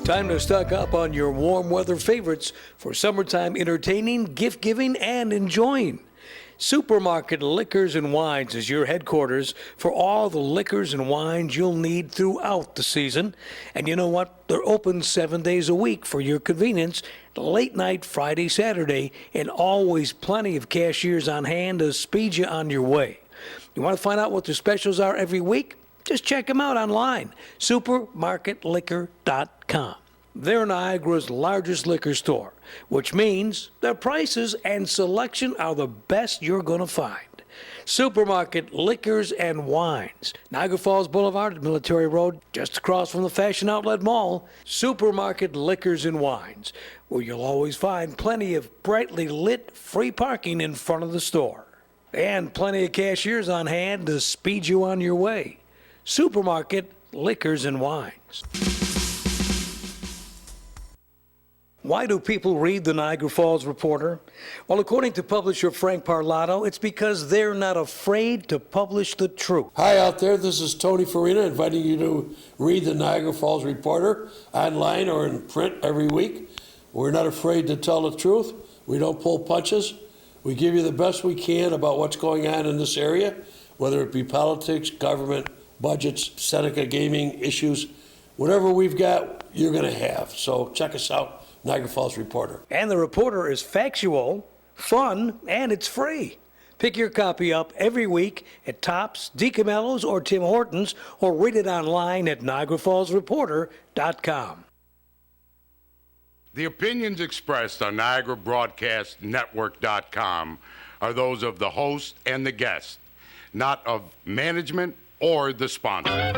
Time to stock up on your warm weather favorites for summertime entertaining, gift giving, and enjoying. Supermarket Liquors and Wines is your headquarters for all the liquors and wines you'll need throughout the season. And you know what? They're open 7 days a week for your convenience, late night Friday, Saturday, and always plenty of cashiers on hand to speed you on your way. You want to find out what their specials are every week? Just check them out online, supermarketliquor.com. They're Niagara's largest liquor store, which means their prices and selection are the best you're going to find. Supermarket Liquors and Wines, Niagara Falls Boulevard, Military Road, just across from the Fashion Outlet Mall. Supermarket Liquors and Wines, where you'll always find plenty of brightly lit free parking in front of the store. And plenty of cashiers on hand to speed you on your way. Supermarket Liquors and Wines. Why do people read the Niagara Falls Reporter? Well, according to publisher Frank Parlato, it's because they're not afraid to publish the truth. Hi out there, this is Tony Farina inviting you to read the Niagara Falls Reporter online or in print every week. We're not afraid to tell the truth. We don't pull punches. We give you the best we can about what's going on in this area, whether it be politics, government, budgets, Seneca gaming issues, whatever we've got, you're going to have. So check us out, Niagara Falls Reporter. And the Reporter is factual, fun, and it's free. Pick your copy up every week at Tops, DiCamello's, or Tim Hortons, or read it online at NiagaraFallsReporter.com. The opinions expressed on NiagaraBroadcastNetwork.com are those of the host and the guest, not of management or the sponsor.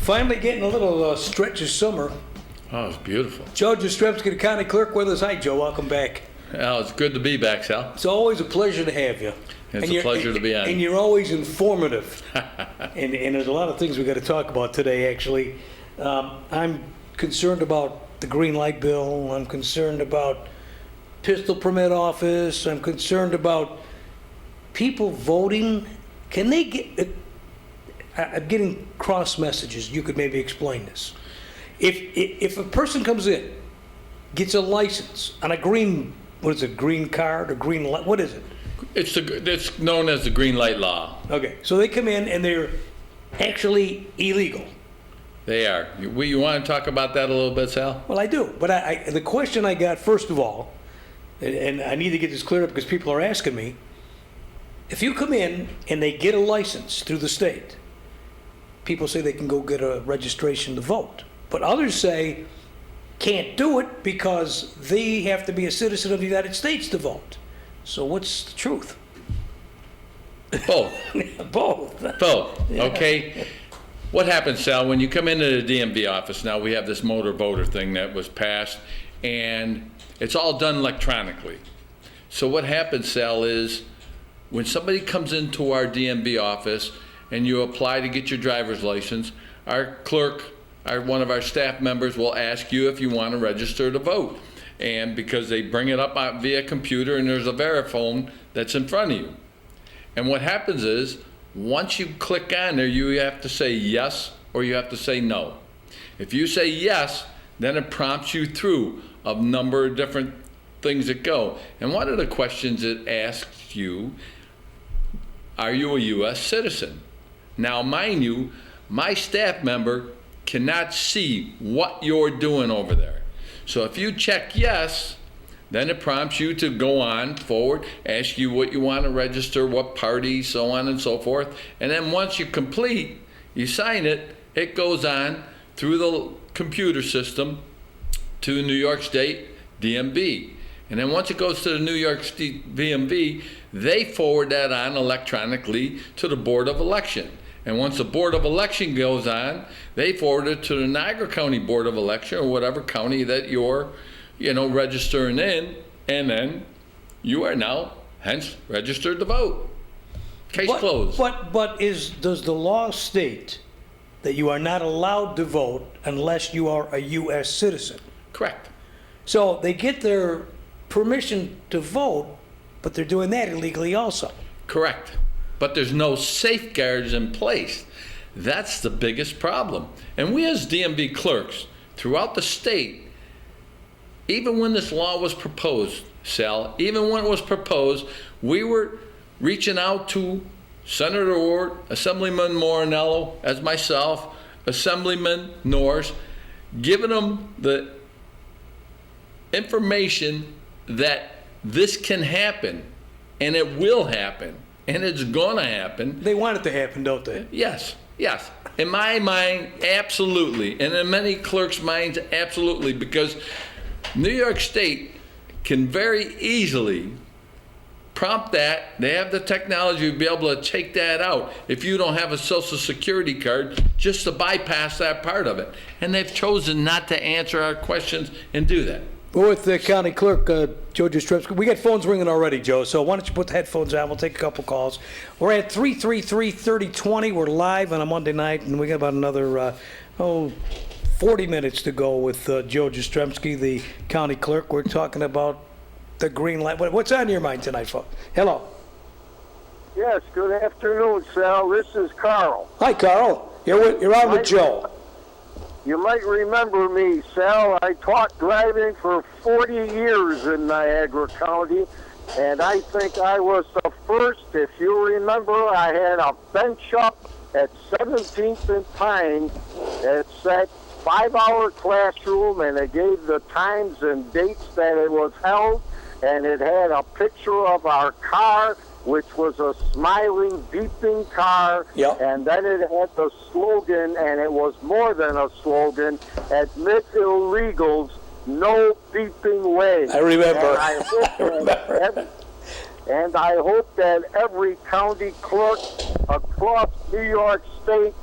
Finally getting a little stretch of summer. Oh, it's beautiful. Joe Jastzemski, the county clerk, with us. Hi, Joe. Welcome back. Well, it's good to be back, Sal. It's always a pleasure to have you. It's a pleasure to be on. And you're always informative. and there's a lot of things we got to talk about today, actually. I'm concerned about the green light bill. I'm concerned about pistol permit office. I'm concerned about people voting. Can they get... I'm getting cross messages. You could maybe explain this. If a person comes in, gets a license on a green, what is it, green card or green light, what is it? It's known as the green light law. Okay, so they come in and they're actually illegal. They are. You want to talk about that a little bit, Sal? Well, I do, but the question I got, first of all, and I need to get this cleared up because people are asking me, if you come in and they get a license through the state, people say they can go get a registration to vote. But others say can't do it because they have to be a citizen of the United States to vote. So what's the truth? Both. Both. Yeah. Okay. What happens, Sal, when you come into the DMV office? Now we have this motor voter thing that was passed, and it's all done electronically. So what happens, Sal, is when somebody comes into our DMV office and you apply to get your driver's license, our clerk, one of our staff members will ask you if you want to register to vote. And because they bring it up via computer and there's a Verifone that's in front of you. And what happens is, once you click on there, you have to say yes or you have to say no. If you say yes, then it prompts you through a number of different things that go. And one of the questions it asks you, are you a U.S. citizen? Now, mind you, my staff member cannot see what you're doing over there. So if you check yes, then it prompts you to go on forward, ask you what you want to register, what party, so on and so forth. And then once you complete, you sign it, it goes on through the computer system to New York State DMV. And then once it goes to the New York State VMV, they forward that on electronically to the Board of Election. And once the Board of Election goes on, they forward it to the Niagara County Board of Election or whatever county that you're, registering in, and then you are now hence registered to vote. Case closed. But does the law state that you are not allowed to vote unless you are a U.S. citizen? Correct. So they get their permission to vote, but they're doing that illegally also. Correct. But there's no safeguards in place. That's the biggest problem. And we as DMV clerks throughout the state, even when this law was proposed, Sal, even when it was proposed, we were reaching out to Senator Ward, Assemblyman Morinello, as myself, Assemblyman Norris, giving them the information that this can happen, and it will happen, and it's gonna happen. They want it to happen, don't they? Yes. In my mind, absolutely. And in many clerks' minds, absolutely, because New York State can very easily prompt that. They have the technology to be able to take that out if you don't have a Social Security card, just to bypass that part of it. And they've chosen not to answer our questions and do that. We're with the county clerk, Joe Jastzemski. We got phones ringing already, Joe, so why don't you put the headphones on? We'll take a couple calls. We're at 333-3020. We're live on a Monday night, and we got about another 40 minutes to go with Joe Jastzemski, the county clerk. We're talking about the green light. What's on your mind tonight, folks? Hello. Yes, good afternoon, Sal. This is Carl. Hi, Carl. You're on with Joe. You might remember me, Sal. I taught driving for 40 years in Niagara County, and I think I was the first. If you remember, I had a bench up at 17th and Pine that sat 5-hour classroom, and it gave the times and dates that it was held, and it had a picture of our car, which was a smiling, beeping car. Yep. And then it had the slogan, and it was more than a slogan, admit illegals, no beeping way. I remember. And I hope that every county clerk across New York State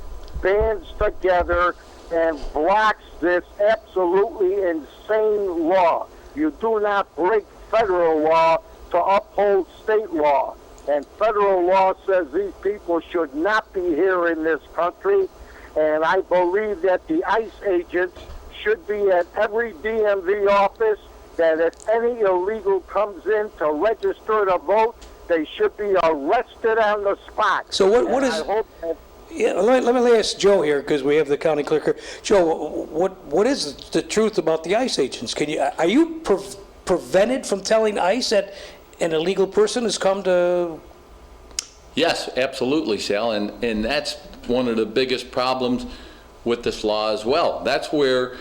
bands together and blocks this absolutely insane law. You do not break federal law to uphold state law. And federal law says these people should not be here in this country. And I believe that the ICE agents should be at every DMV office, that if any illegal comes in to register to vote, they should be arrested on the spot. So what is... I hope that Yeah, let me ask Joe here, because we have the county clerk here. Joe, what is the truth about the ICE agents? Are you prevented from telling ICE that an illegal person has come to... Yes, absolutely, Sal, and that's one of the biggest problems with this law as well. That's where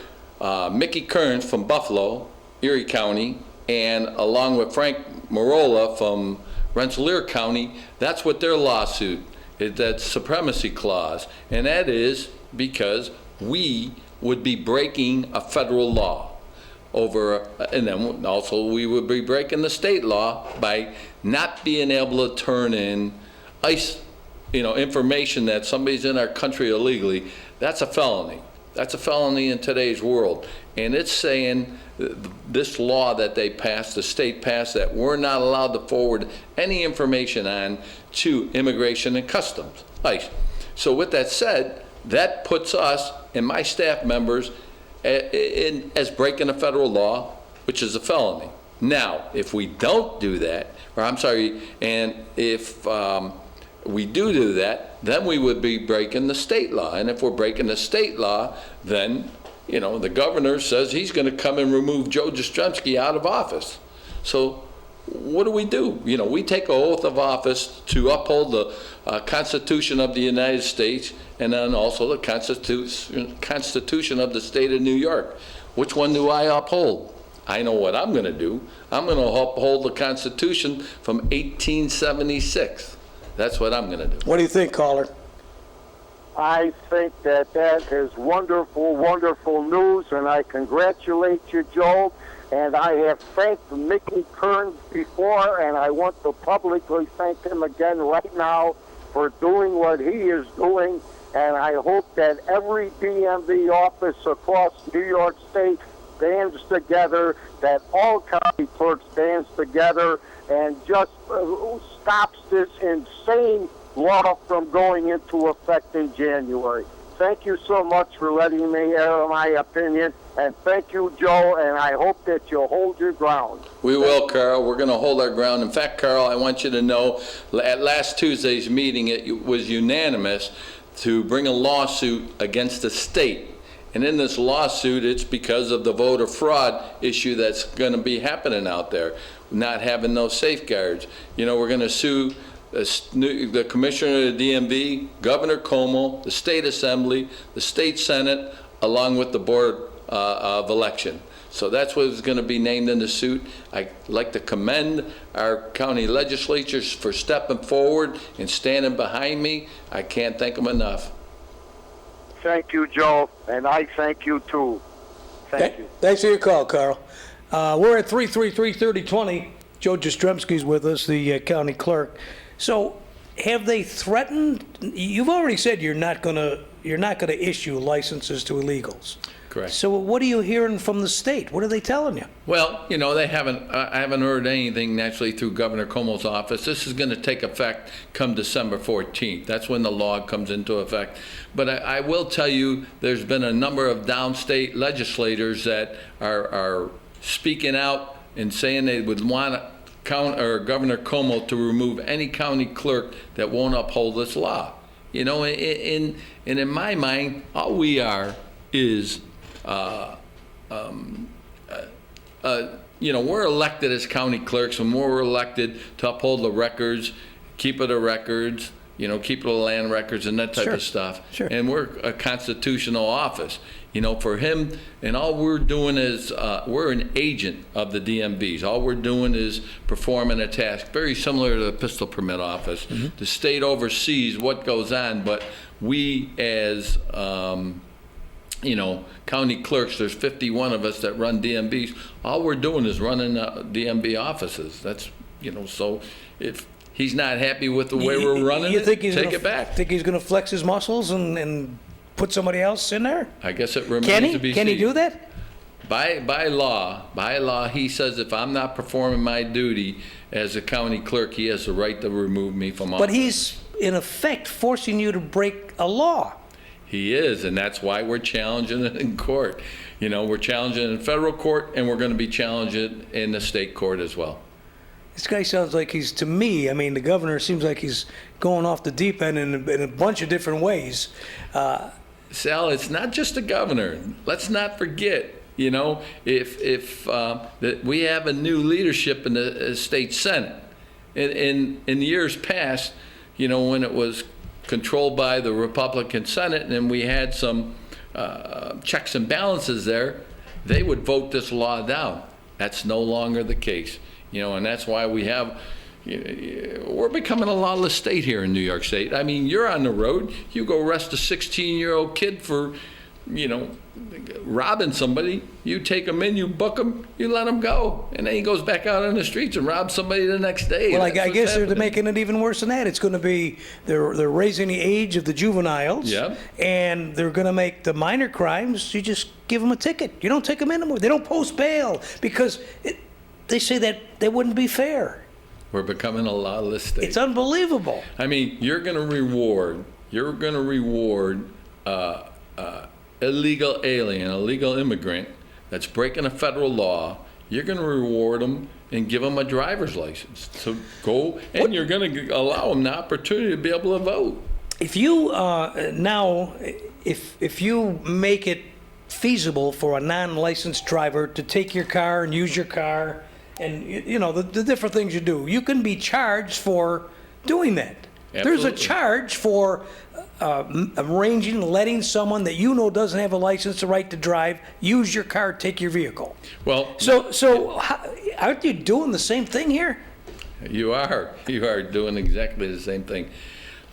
Mickey Kearns from Buffalo, Erie County, and along with Frank Marola from Rensselaer County, that's what their lawsuit is, that supremacy clause, and that is because we would be breaking a federal law and then also we would be breaking the state law by not being able to turn in ICE, information that somebody's in our country illegally. That's a felony. That's a felony in today's world. And it's saying this law that they passed, the state passed, that we're not allowed to forward any information on to Immigration and Customs, ICE. So with that said, that puts us and my staff members as breaking a federal law, which is a felony. Now, if we don't do that, and if we do that, then we would be breaking the state law. And if we're breaking the state law, then, the governor says he's going to come and remove Joe Jastrzemski out of office. So what do? We take an oath of office to uphold the Constitution of the United States and then also the Constitution of the state of New York. Which one do I uphold? I know what I'm going to do. I'm going to uphold the Constitution from 1876. That's what I'm going to do. What do you think, caller? I think that is wonderful, wonderful news, and I congratulate you, Joe. And I have thanked Mickey Kearns before, and I want to publicly thank him again right now for doing what he is doing. And I hope that every DMV office across New York State bands together, that all county clerks bands together, and just stops this insane law from going into effect in January. Thank you so much for letting me air my opinion, and thank you, Joe, and I hope that you'll hold your ground. We will, Carl. We're going to hold our ground. In fact, Carl, I want you to know, at last Tuesday's meeting, it was unanimous to bring a lawsuit against the state. And in this lawsuit, it's because of the voter fraud issue that's going to be happening out there, not having those safeguards. You know, we're going to sue the commissioner of the DMV, Governor Cuomo, the state assembly, the state senate, along with the board of election. So that's what's going to be named in the suit. I'd like to commend our county legislatures for stepping forward and standing behind me. I can't thank them enough. Thank you, Joe, and I thank you too. Thank you. Thanks for your call, Carl. We're at 333-3020. Joe Jastzemski's with us, the county clerk. So, have they threatened? You've already said you're not gonna issue licenses to illegals. Correct. So, what are you hearing from the state? What are they telling you? Well, you know, I haven't heard anything naturally through Governor Cuomo's office. This is going to take effect come December 14th. That's when the law comes into effect. But I will tell you, there's been a number of downstate legislators that are speaking out and saying they would want Governor Cuomo to remove any county clerk that won't uphold this law. You know, in my mind, all we are is you know, we're elected as county clerks, and we're elected to uphold the records, keep of the records, you know, keep of the land records and that type of stuff. Sure. And we're a constitutional office. You know, for him, and all we're doing is, we're an agent of the DMVs. All we're doing is performing a task, very similar to the pistol permit office. Mm-hmm. The state oversees what goes on, but we as, you know, county clerks, there's 51 of us that run DMVs. All we're doing is running DMV offices. That's, you know, so if he's not happy with the way we're running it, take it back. Think he's going to flex his muscles and put somebody else in there? I guess it remains to be seen. Can he do that? By law, he says if I'm not performing my duty as a county clerk, he has the right to remove me from office. But he's, in effect, forcing you to break a law. He is, and that's why we're challenging it in court. You know, we're challenging it in federal court, and we're going to be challenging it in the state court as well. This guy sounds like he's, to me, I mean, the governor seems like he's going off the deep end in a bunch of different ways. Sal, it's not just the governor. Let's not forget, you know, if that we have a new leadership in the state senate. In years past, you know, when it was controlled by the Republican Senate and we had some checks and balances there, they would vote this law down. That's no longer the case, you know, and that's why we're becoming a lawless state here in New York State. I mean, you're on the road, you go arrest a 16-year-old kid for, you know, robbing somebody, you take him in, you book him, you let him go, and then he goes back out on the streets and robs somebody the next day. Well, I guess they're making it even worse than that. It's going to be, they're raising the age of the juveniles, yep. And they're going to make the minor crimes, you just give them a ticket. You don't take them in anymore. They don't post bail because they say that wouldn't be fair. We're becoming a lawless state. It's unbelievable. I mean, you're going to reward illegal alien, illegal immigrant that's breaking a federal law. You're going to reward them and give them a driver's license. So go, and you're going to allow them the opportunity to be able to vote. If you if you make it feasible for a non-licensed driver to take your car and use your car, and you know the different things you do, you can be charged for doing that. Absolutely. There's a charge for letting someone that you know doesn't have a license, the right to drive, use your car, take your vehicle. Well, so aren't you doing the same thing here? You are doing exactly the same thing.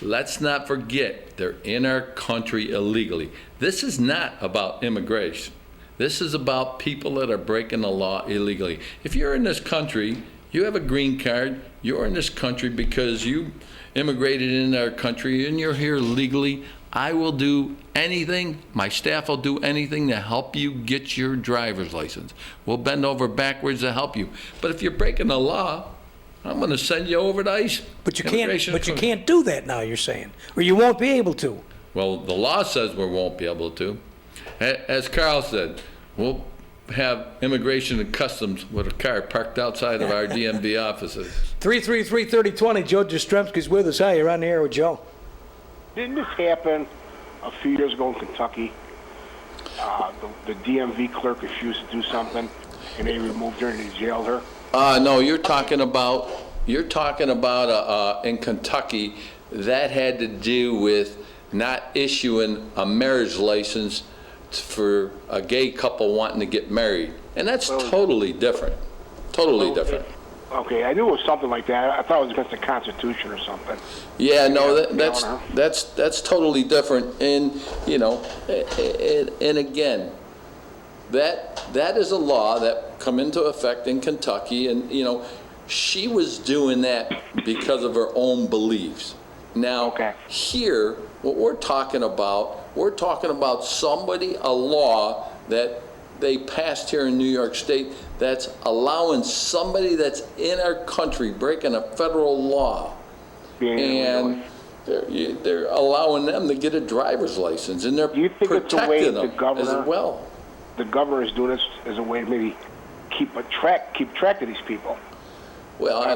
Let's not forget, they're in our country illegally. This is not about immigration. This is about people that are breaking the law illegally. If you're in this country, you have a green card, you're in this country because you immigrated in our country and you're here legally, I will do anything, my staff will do anything to help you get your driver's license. We'll bend over backwards to help you. But if you're breaking the law, I'm going to send you over to ICE. But you can't do that now, you're saying, or you won't be able to. Well, the law says we won't be able to. As Carl said, we'll have immigration and customs with a car parked outside of our DMV offices. 333-3020, Joe Jastrzemski's with us. Hi, you're on the air with Joe. Didn't this happen a few years ago in Kentucky? The DMV clerk refused to do something, and they removed her and they jailed her. No, you're talking about in Kentucky, that had to do with not issuing a marriage license for a gay couple wanting to get married. And that's totally different. Totally different. Okay, I knew it was something like that. I thought it was against the Constitution or something. Yeah, no, that's totally different. And, you know, and again, that is a law that come into effect in Kentucky, and, you know, she was doing that because of her own beliefs. Now, here, what we're talking about somebody, a law that they passed here in New York State that's allowing somebody that's in our country breaking a federal law, and they're allowing them to get a driver's license, and they're protecting them as well. The governor is doing this as a way to maybe keep track of these people. Well, I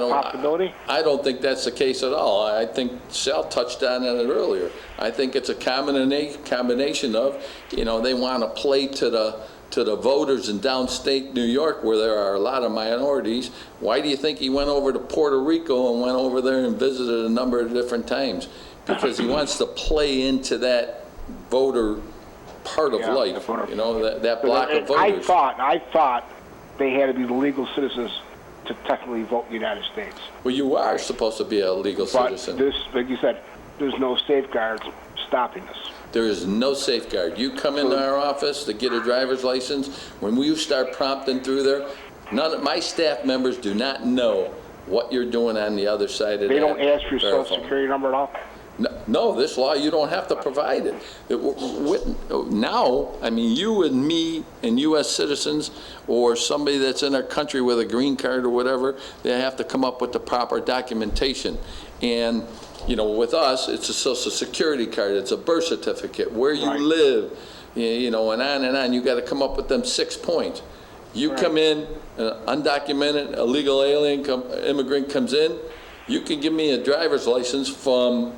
don't think that's the case at all. I think Sal touched on it earlier. I think it's a combination of, you know, they want to play to the voters in downstate New York where there are a lot of minorities. Why do you think he went over to Puerto Rico and went over there and visited a number of different times? Because he wants to play into that voter part of life, you know, that block of voters. I thought they had to be legal citizens to technically vote in the United States. Well, you are supposed to be a legal citizen. But this, like you said, there's no safeguards stopping this. There is no safeguard. You come into our office to get a driver's license, when you start prompting through there, none of my staff members do not know what you're doing on the other side of that. They don't ask for your social security number at all? No, this law, you don't have to provide it. Now, I mean, you and me and U.S. citizens or somebody that's in our country with a green card or whatever, they have to come up with the proper documentation. And, you know, with us, it's a social security card, it's a birth certificate, where you live, you know, and on. You got to come up with them 6 points. You come in, undocumented, illegal alien, immigrant comes in, you can give me a driver's license from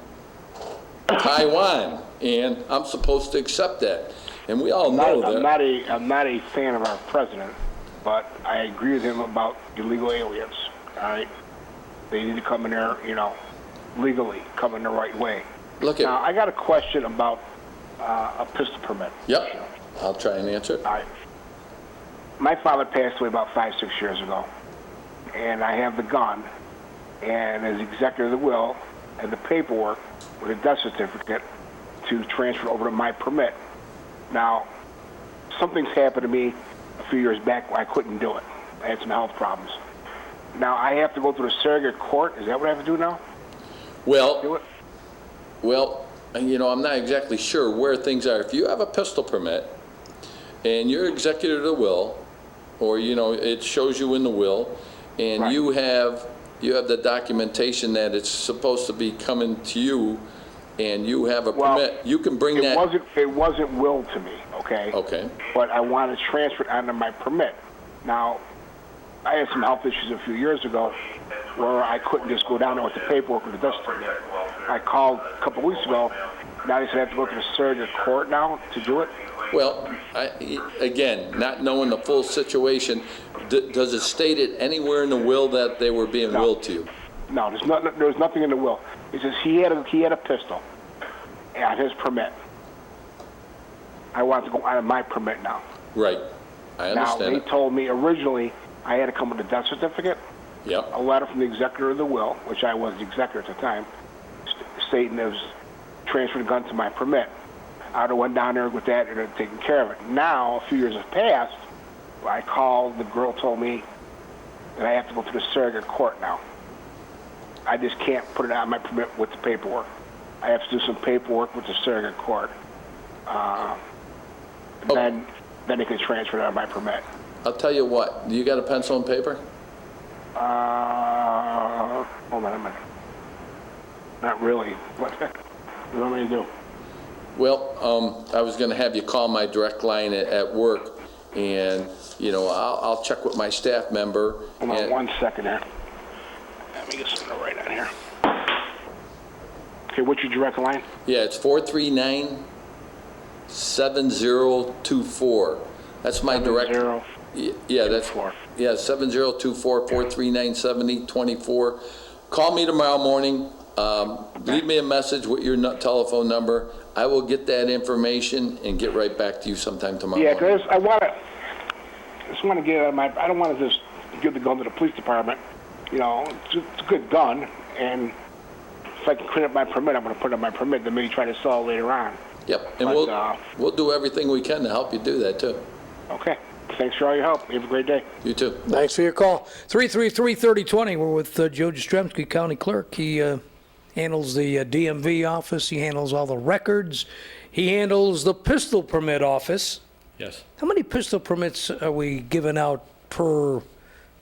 Taiwan, and I'm supposed to accept that. And we all know that. I'm not a fan of our president, but I agree with him about illegal aliens. All right, they need to come in there, you know, legally, come in the right way. Now, I got a question about a pistol permit. Yep, I'll try and answer it. All right. My father passed away about 5-6 years ago, and I have the gun, and as executor of the will, and the paperwork with a death certificate to transfer over to my permit. Now, something's happened to me a few years back where I couldn't do it. I had some health problems. Now, I have to go through the surrogate court. Is that what I have to do now? Well, you know, I'm not exactly sure where things are. If you have a pistol permit and you're executor of the will, or, you know, it shows you in the will, and you have the documentation that it's supposed to be coming to you, and you have a permit, you can bring that. It wasn't willed to me, okay? Okay. But I want to transfer it onto my permit. Now, I had some health issues a few years ago where I couldn't just go down there with the paperwork with the death certificate. I called a couple weeks ago. Now they said I have to go to the surrogate court now to do it. Well, again, not knowing the full situation, does it state it anywhere in the will that they were being willed to you? No, there's nothing in the will. It says he had a pistol on his permit. I want to go out of my permit now. Right. I understand. Now, they told me originally I had to come with a death certificate, yep, a letter from the executor of the will, which I was the executor at the time, stating it was transferred the gun to my permit. I would have went down there with that and have taken care of it. Now, a few years have passed. I called, the girl told me that I have to go to the surrogate court now. I just can't put it on my permit with the paperwork. I have to do some paperwork with the surrogate court. Then they can transfer it on my permit. I'll tell you what, do you got a pencil and paper? Hold on a minute. Not really. What do you want me to do? Well, I was gonna have you call my direct line at work, and, I'll check with my staff member. Hold on 1 second here. Let me get something to write on here. Okay, what's your direct line? Yeah, it's 439-7024. That's my direct. 70. Yeah, that's 7024-439-7024. Call me tomorrow morning. Leave me a message with your telephone number. I will get that information and get right back to you sometime tomorrow Yeah, morning. because I just want to get I don't want to just give the gun to the police department. It's a good gun, and if I can clean up my permit, I'm going to put it on my permit, then maybe try to sell it later on. Yep, and we'll do everything we can to help you do that too. Okay. Thanks for all your help. You have a great day. You too. Thanks for your call. 333-3020. We're with Joe Jastzemski, County Clerk. He handles the DMV office. He handles all the records. He handles the pistol permit office. Yes. How many pistol permits are we giving out per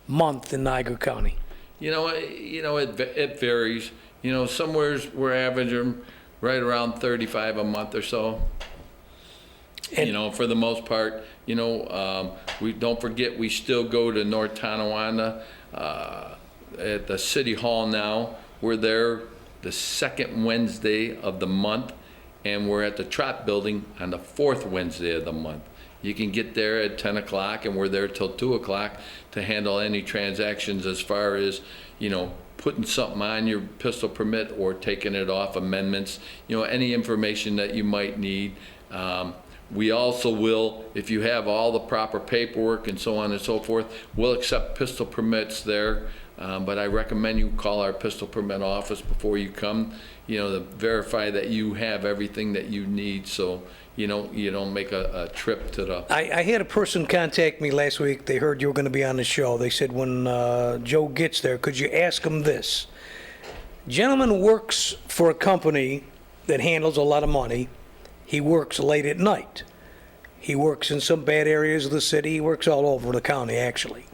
month in Niagara County? It varies. Somewhere we're averaging right around 35 a month or so. And- For the most part, we don't forget we still go to North Tonawanda at the City Hall now. We're there the second Wednesday of the month, and we're at the Trot Building on the fourth Wednesday of the month. You can get there at 10 o'clock, and we're there till 2 o'clock to handle any transactions as far as, putting something on your pistol permit or taking it off, amendments, any information that you might need. We also will, if you have all the proper paperwork and so on and so forth, we'll accept pistol permits there. But I recommend you call our pistol permit office before you come, to verify that you have everything that you need, so you don't make a trip to the. I had a person contact me last week. They heard you were going to be on the show. They said, when Joe gets there, could you ask him this? Gentleman works for a company that handles a lot of money. He works late at night. He works in some bad areas of the city. He works all over the county, actually.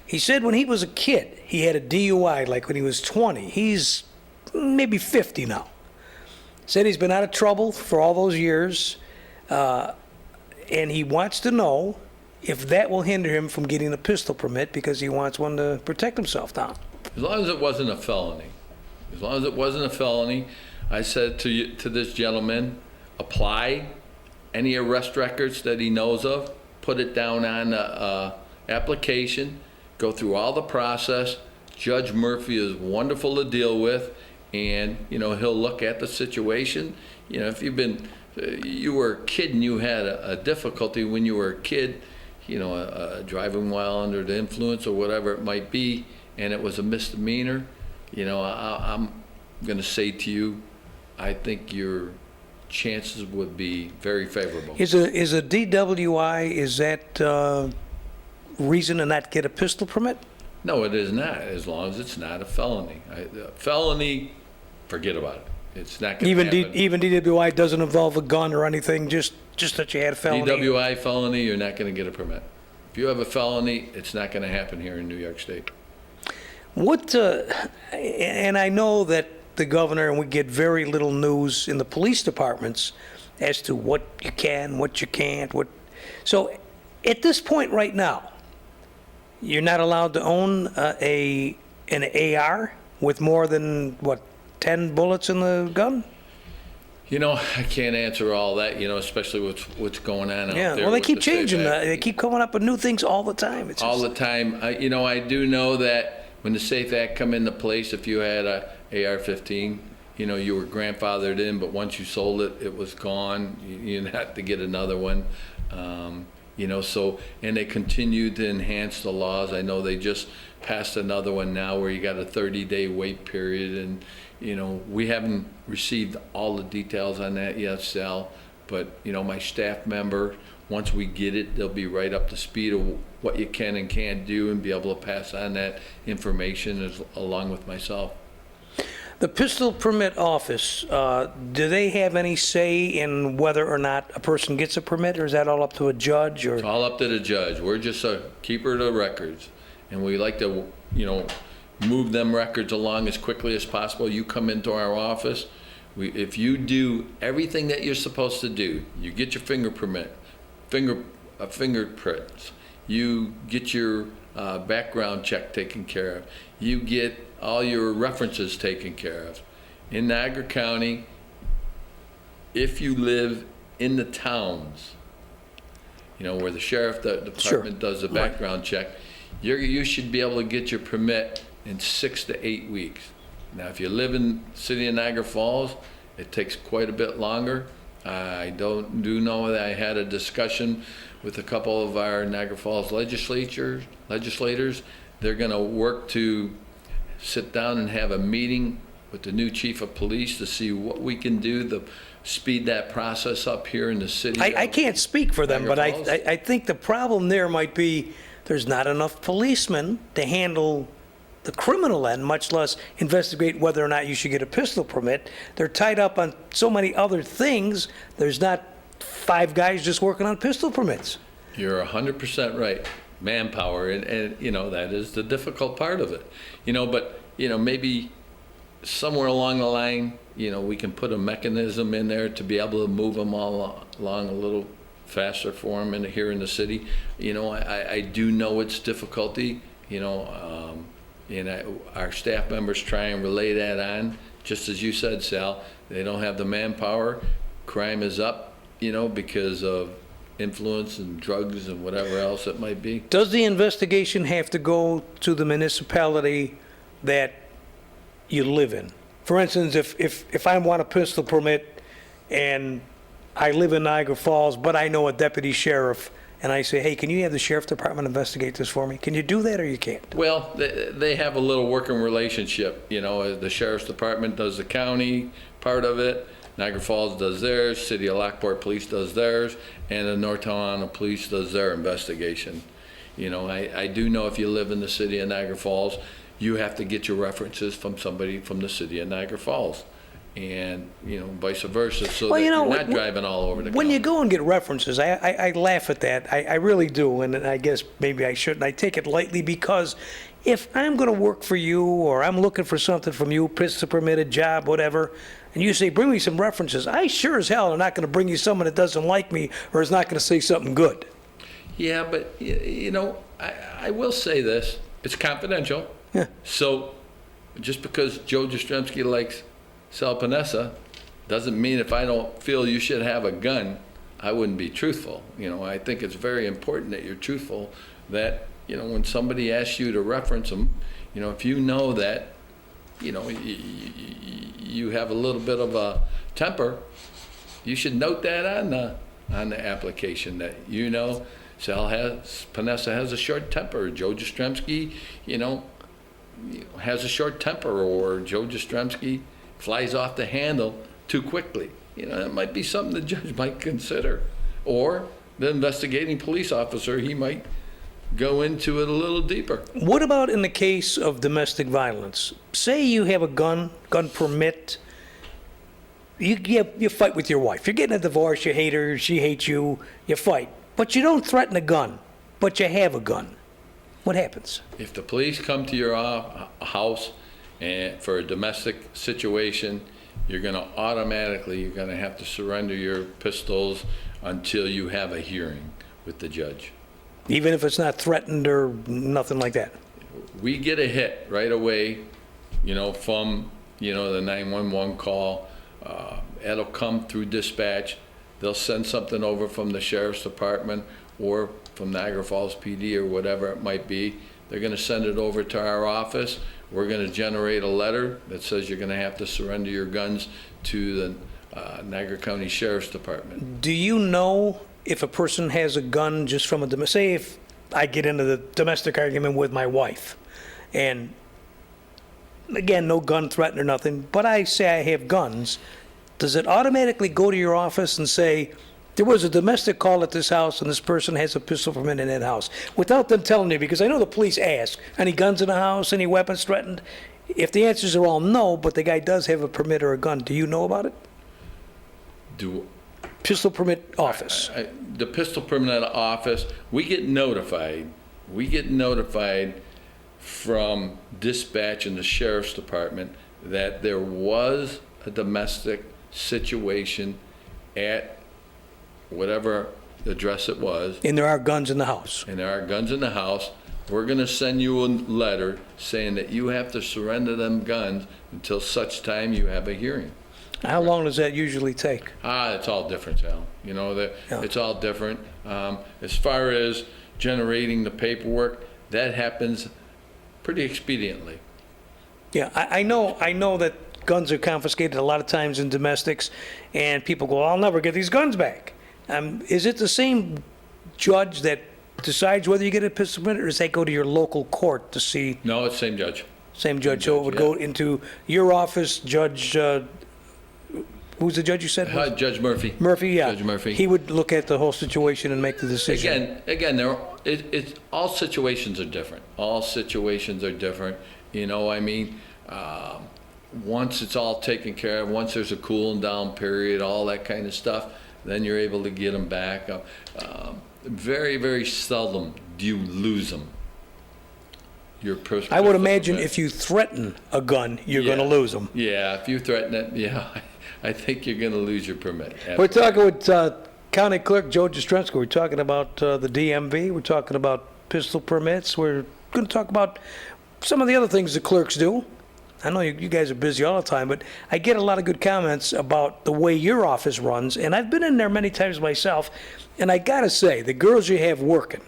He said when he was a kid, he had a DUI, like when he was 20. He's maybe 50 now. Said he's been out of trouble for all those years, and he wants to know if that will hinder him from getting a pistol permit because he wants one to protect himself now. As long as it wasn't a felony. As long as it wasn't a felony, I said to this gentleman, apply any arrest records that he knows of, put it down on the application, go through all the process. Judge Murphy is wonderful to deal with, and he'll look at the situation. If you were a kid and you had a difficulty when you were a kid, driving while under the influence or whatever it might be, and it was a misdemeanor, I'm going to say to you, I think your chances would be very favorable. Is a DWI, is that reason to not get a pistol permit? No, it is not, as long as it's not a felony. Felony, forget about it. It's not going to happen. Even DWI doesn't involve a gun or anything, just that you had a felony? DWI felony, you're not going to get a permit. If you have a felony, it's not going to happen here in New York State. And I know that the governor, and we get very little news in the police departments as to what you can, what you can't, So at this point right now, you're not allowed to own an AR with more than, 10 bullets in the gun? I can't answer all that, especially what's going on out there. Yeah, well, they keep changing. SAFE Act. They keep coming up with new things all the time. All the time. I do know that when the SAFE Act come into place, if you had a AR-15, you were grandfathered in, but once you sold it, it was gone. You had to get another one. So, and they continue to enhance the laws. I know they just passed another one now where you got a 30-day wait period, and, we haven't received all the details on that yet, Sal, but, my staff member, once we get it, they'll be right up to speed of what you can and can't do and be able to pass on that information along with myself. The pistol permit office, do they have any say in whether or not a person gets a permit, or is that all up to a judge? Or It's all up to the judge. We're just a keeper of the records, and we like to, move them records along as quickly as possible. You come into our office, if you do everything that you're supposed to do, you get your fingerprints, you get your background check taken care of, you get all your references taken care of. In Niagara County, if you live in the towns, where the sheriff department does the background check, you should be able to get your permit in 6 to 8 weeks. Now, if you live in the city of Niagara Falls, it takes quite a bit longer. I do know that I had a discussion with a couple of our Niagara Falls legislators. They're going to work to sit down and have a meeting with the new chief of police to see what we can do to speed that process up here in the city. I can't speak for them, but I think the problem there might be there's not enough policemen to handle the criminal end, much less investigate whether or not you should get a pistol permit. They're tied up on so many other things. There's not 5 guys just working on pistol permits. You're 100% right. Manpower, and that is the difficult part of it. But maybe somewhere along the line, we can put a mechanism in there to be able to move them all along a little faster for them here in the city. I do know it's difficulty, and our staff members try and relay that on. Just as you said, Sal, they don't have the manpower. Crime is up, because of influence and drugs and whatever else it might be. Does the investigation have to go to the municipality that you live in? For instance, if I want a pistol permit and I live in Niagara Falls, but I know a deputy sheriff, and I say, hey, can you have the sheriff department investigate this for me? Can you do that, or you can't? Well, they have a little working relationship. The sheriff's department does the county part of it, Niagara Falls does theirs, City of Lockport Police does theirs, and the North Carolina Police does their investigation. I do know if you live in the city of Niagara Falls, you have to get your references from somebody from the city of Niagara Falls, and vice versa, so that you're not driving all over the When county. you go and get references, I laugh at that. I really do, and I guess maybe I shouldn't. I take it lightly, because if I'm going to work for you, or I'm looking for something from you, pistol permitted job, whatever, and you say, bring me some references, I sure as hell am not going to bring you someone that doesn't like me or is not going to say something good. Yeah, but I will say this: it's confidential. Yeah. So, just because Joe Jastrzemski likes Sal Panessa doesn't mean if I don't feel you should have a gun, I wouldn't be truthful. I think it's very important that you're truthful. That when somebody asks you to reference them, if you know that, you have a little bit of a temper, you should note that on the application that Sal Panessa has a short temper. Joe Jastrzemski, has a short temper, or Joe Jastrzemski flies off the handle too quickly. That might be something the judge might consider. Or the investigating police officer, he might go into it a little deeper. What about in the case of domestic violence? Say you have a gun permit. You fight with your wife. You're getting a divorce. You hate her. She hates you. You fight. But you don't threaten a gun. But you have a gun. What happens? If the police come to your house and for a domestic situation, you're going to have to surrender your pistols until you have a hearing with the judge. Even if it's not threatened or nothing like that? We get a hit right away, from, the 911 call. It'll come through dispatch. They'll send something over from the sheriff's department or from Niagara Falls PD or whatever it might be. They're going to send it over to our office. We're going to generate a letter that says you're going to have to surrender your guns to the Niagara County Sheriff's Department. Do you know if a person has a gun just from a, say if I get into the domestic argument with my wife, and again, no gun threat or nothing, but I say I have guns, does it automatically go to your office and say, there was a domestic call at this house and this person has a pistol permit in that house, without them telling you? Because I know the police ask, any guns in the house, any weapons threatened? If the answers are all no, but the guy does have a permit or a gun, do you know about it? Pistol permit office. The pistol permit office, we get notified from dispatch in the sheriff's department that there was a domestic situation at whatever address it was. And there are guns in the house. We're going to send you a letter saying that you have to surrender them guns until such time you have a hearing. How long does that usually take? It's all different, Sal. You know, it's all different. As far as generating the paperwork, that happens pretty expediently. Yeah, I know that guns are confiscated a lot of times in domestics, and people go, I'll never get these guns back. Is it the same judge that decides whether you get a pistol permit, or does that go to your local court to see? No, it's same judge. Same judge, so it would go into your office, Judge, who's the judge you said? Judge Murphy. Murphy, yeah. Judge Murphy. He would look at the whole situation and make the decision. Again, all situations are different. You know, I mean, once it's all taken care of, once there's a cooling down period, all that kind of stuff, then you're able to get them back. Very, very seldom do you lose them. I would imagine if you threaten a gun, you're going to lose them. Yeah, if you threaten it, I think you're going to lose your permit. Absolutely. We're talking with County Clerk Joe Jastzemski. We're talking about the DMV. We're talking about pistol permits. We're going to talk about some of the other things the clerks do. I know you guys are busy all the time, but I get a lot of good comments about the way your office runs, and I've been in there many times myself, and I got to say, the girls you have working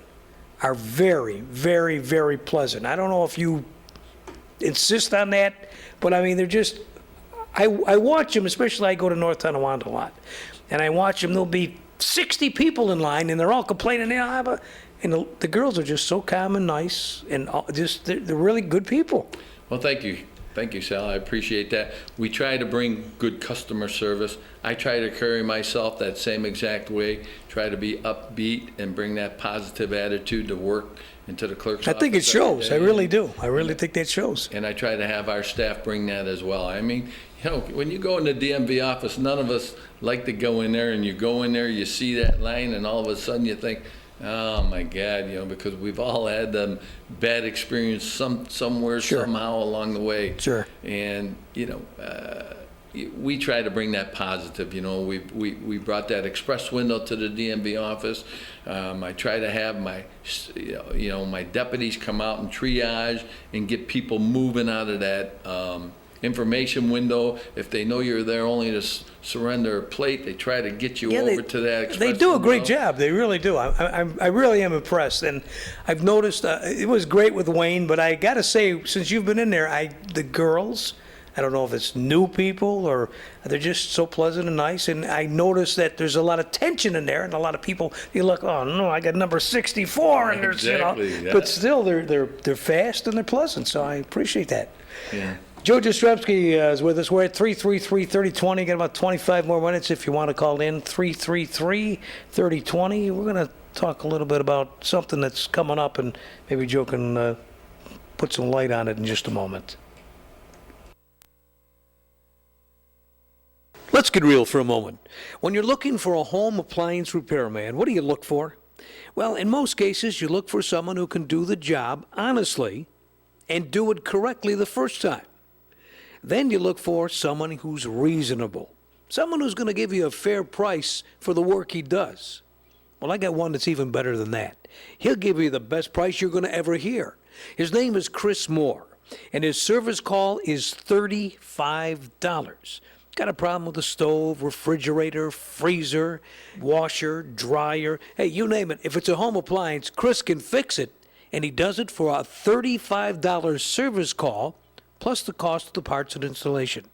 are very, very, very pleasant. I don't know if you insist on that, but I mean, they're just, I watch them, especially I go to North Tonawanda a lot, and I watch them, there'll be 60 people in line, and they're all complaining, and the girls are just so calm and nice, and they're really good people. Well, thank you. Thank you, Sal. I appreciate that. We try to bring good customer service. I try to carry myself that same exact way, try to be upbeat and bring that positive attitude to work into the clerk's office. I think it shows. I really do. I really think that shows. And I try to have our staff bring that as well. I mean, you know, when you go in the DMV office, none of us like to go in there, and you go in there, you see that line, and all of a sudden you think, oh my God, you know, because we've all had bad experience somewhere, somehow along the way. Sure. And, you know, we try to bring that positive. You know, we brought that express window to the DMV office. I try to have my deputies come out and triage and get people moving out of that information window. If they know you're there only to surrender a plate, they try to get you over to that express They do a great window. job. They really do. I really am impressed. And I've noticed it was great with Wayne, but I got to say, since you've been in there, the girls, I don't know if it's new people or they're just so pleasant and nice. And I noticed that there's a lot of tension in there, and a lot of people, you look, oh no, I got number 64, and there's, Exactly, you know, yeah. but still they're fast and they're pleasant. So I appreciate that. Yeah. Joe Jastrzemski is with us. We're at 333-3020. Got about 25 more minutes if you want to call in. 333-3020. We're going to talk a little bit about something that's coming up, and maybe Joe can put some light on it in just a moment. Let's get real for a moment. When you're looking for a home appliance repairman, what do you look for? Well, in most cases, you look for someone who can do the job honestly and do it correctly the first time. Then you look for someone who's reasonable, someone who's going to give you a fair price for the work he does. Well, I got one that's even better than that. He'll give you the best price you're going to ever hear. His name is Chris Moore, and his service call is $35. Got a problem with the stove, refrigerator, freezer, washer, dryer, hey, you name it. If it's a home appliance, Chris can fix it, and he does it for a $35 service call plus the cost of the parts and installation.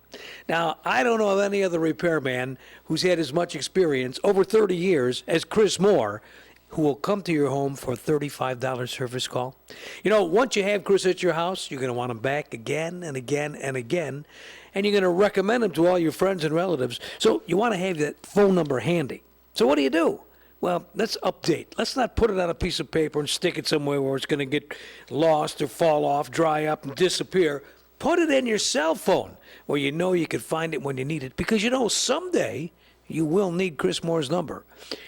Now, I don't know of any other repairman who's had as much experience, over 30 years, as Chris Moore, who will come to your home for a $35 service call. You know, once you have Chris at your house, you're going to want him back again and again and again, and you're going to recommend him to all your friends and relatives. So you want to have that phone number handy. So what do? Well, let's update. Let's not put it on a piece of paper and stick it somewhere where it's going to get lost or fall off, dry up, and disappear. Put it in your cell phone where you know you can find it when you need it, because you know someday you will need Chris Moore's number.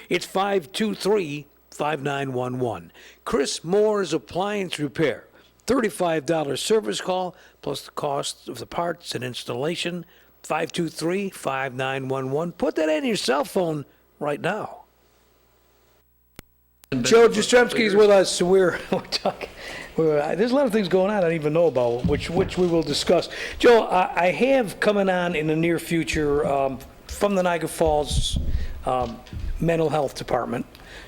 It's 523-5911. Chris Moore's Appliance Repair. $35 service call plus the cost of the parts and installation. 523-5911. Put that in your cell phone right now. Joe Jastzemski is with us. So we're talking. There's a lot of things going on I don't even know about, which we will discuss. Joe, I have coming on in the near future from the Niagara Falls Mental Health Department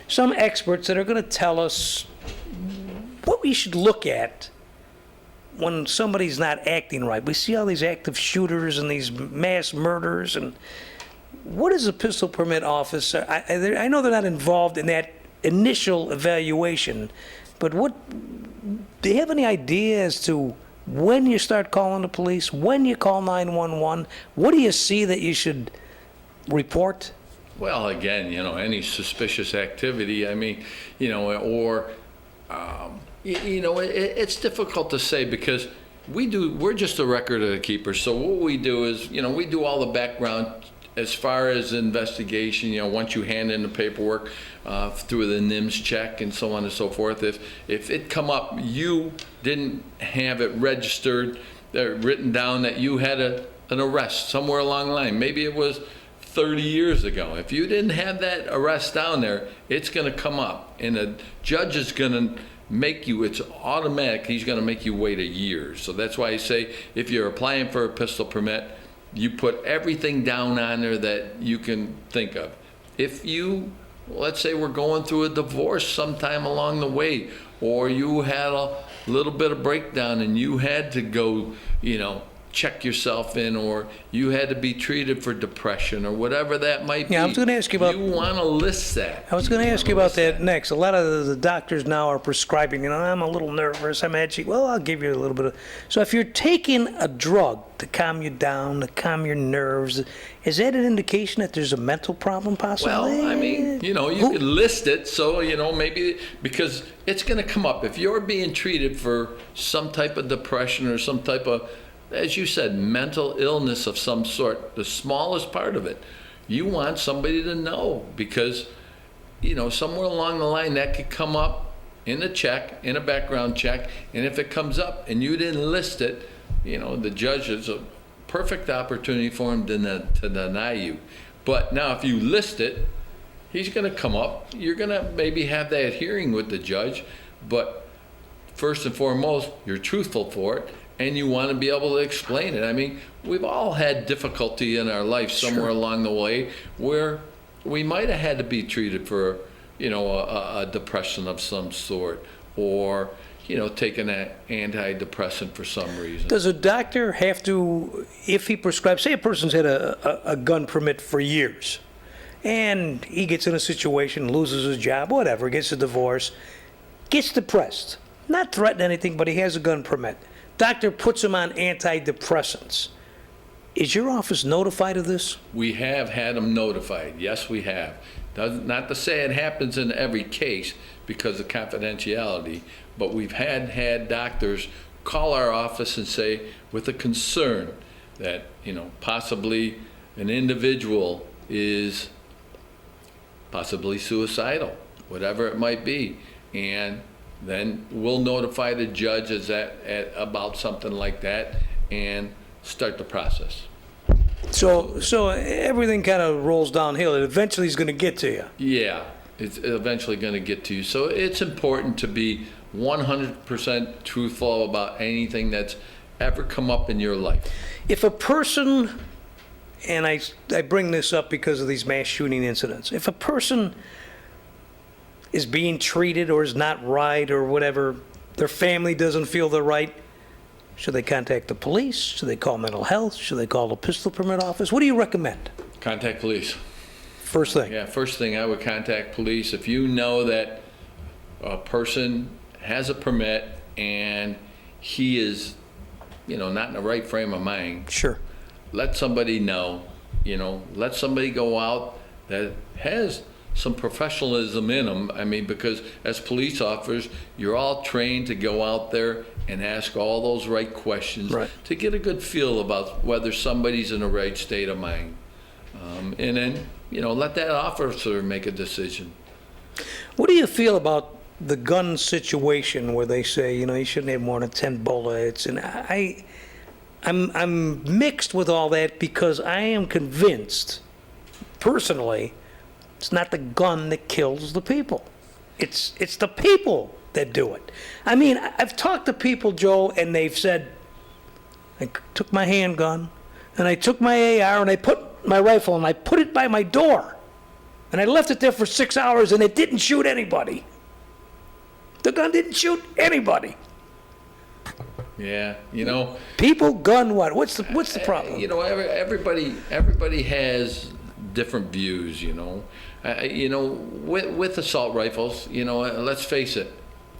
some experts that are going to tell us what we should look at when somebody's not acting right. We see all these active shooters and these mass murders, and what is a pistol permit officer? I know they're not involved in that initial evaluation, but do you have any idea as to when you start calling the police, when you call 911? What do you see that you should report? Well, again, any suspicious activity, or, it's difficult to say because we're just a record keeper. So what we do is, we do all the background as far as investigation, once you hand in the paperwork through the NIMS check and so on and so forth. If it come up, you didn't have it registered, written down that you had an arrest somewhere along the line. Maybe it was 30 years ago. If you didn't have that arrest down there, it's going to come up, and the judge is going to make you, it's automatic, he's going to make you wait a year. So that's why I say if you're applying for a pistol permit, you put everything down on there that you can think of. If you, let's say we're going through a divorce sometime along the way, or you had a little bit of breakdown and you had to go, check yourself in, or you had to be treated for depression or whatever that might be. Yeah, I was going to ask you about. You want to list that. I was going to ask you about that next. A lot of the doctors now are prescribing, I'm a little nervous, I'm edgy. Well, I'll give you a little bit of. So if you're taking a drug to calm you down, to calm your nerves, is that an indication that there's a mental problem possibly? Well, you could list it, so, maybe, because it's going to come up. If you're being treated for some type of depression or some type of, as you said, mental illness of some sort, the smallest part of it, you want somebody to know, because, somewhere along the line that could come up in a check, in a background check, and if it comes up and you didn't list it, the judge is a perfect opportunity for him to deny you. But now if you list it, he's going to come up, you're going to maybe have that hearing with the judge, but first and foremost, you're truthful for it, and you want to be able to explain it. We've all had difficulty in our life somewhere along the way where we might have had to be treated for, a depression of some sort, or, taking an antidepressant for some reason. Does a doctor have to, if he prescribes, say a person's had a gun permit for years, and he gets in a situation, loses his job, whatever, gets a divorce, gets depressed, not threatening anything, but he has a gun permit. Doctor puts him on antidepressants. Is your office notified of this? We have had them notified. Yes, we have. Not to say it happens in every case because of confidentiality, but we've had doctors call our office and say, with a concern that, possibly an individual is possibly suicidal, whatever it might be. And then we'll notify the judge about something like that and start the process. So everything kind of rolls downhill. It eventually is going to get to you. Yeah, it's eventually going to get to you. So it's important to be 100% truthful about anything that's ever come up in your life. If a person, and I bring this up because of these mass shooting incidents, if a person is being treated or is not right or whatever, their family doesn't feel they're right, Should they contact the police? Should they call mental health? Should they call the pistol permit office? What do you recommend? Contact police. First thing. Yeah, first thing I would contact police. If you know that a person has a permit and he is, not in the right frame of mind, Sure. let somebody know, let somebody go out that has some professionalism in them. I mean, because as police officers, you're all trained to go out there and ask all those right questions Right. to get a good feel about whether somebody's in the right state of mind. And then, let that officer make a decision. What do you feel about the gun situation where they say, you shouldn't have more than 10 bullets? And I'm mixed with all that because I am convinced, personally, it's not the gun that kills the people. It's the people that do it. I mean, I've talked to people, Joe, and they've said, I took my handgun and I took my AR and I put my rifle and I put it by my door and I left it there for 6 hours and it didn't shoot anybody. The gun didn't shoot anybody. Yeah, People, gun, what? What's the problem? everybody has different views. With assault rifles, let's face it,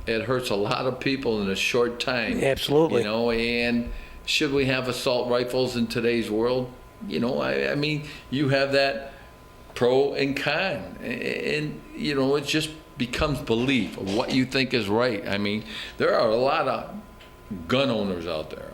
it hurts a lot of people in a short time. Absolutely. And should we have assault rifles in today's world? I mean, you have that pro and con, and it just becomes belief of what you think is right. I mean, there are a lot of gun owners out there,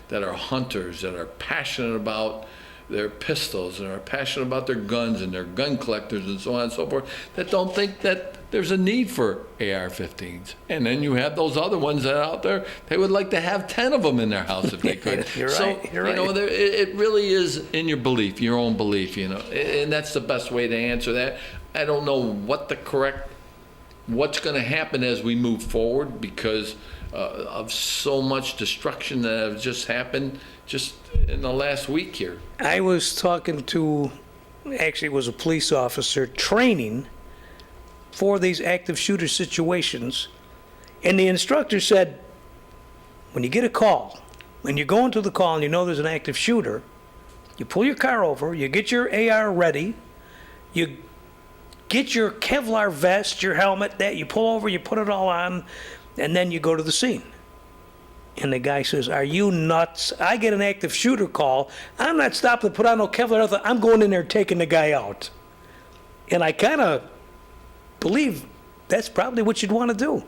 that are hunters, that are passionate about their pistols and are passionate about their guns and their gun collectors and so on and so forth, that don't think that there's a need for AR-15s. And then you have those other ones that are out there, they would like to have 10 of them in their house if they could. You're so, right. You're right. It really is in your belief, your own belief, and that's the best way to answer that. I don't know what's going to happen as we move forward because of so much destruction that has just happened just in the last week here. I was talking to, actually it was a police officer training for these active shooter situations, and the instructor said, when you get a call, when you're going to the call and you know there's an active shooter, you pull your car over, you get your AR ready, you get your Kevlar vest, your helmet, that you pull over, you put it all on, and then you go to the scene. And the guy says, are you nuts? I get an active shooter call. I'm not stopping to put on no Kevlar. Nothing. I'm going in there taking the guy out. And I kind of believe that's probably what you'd want to do.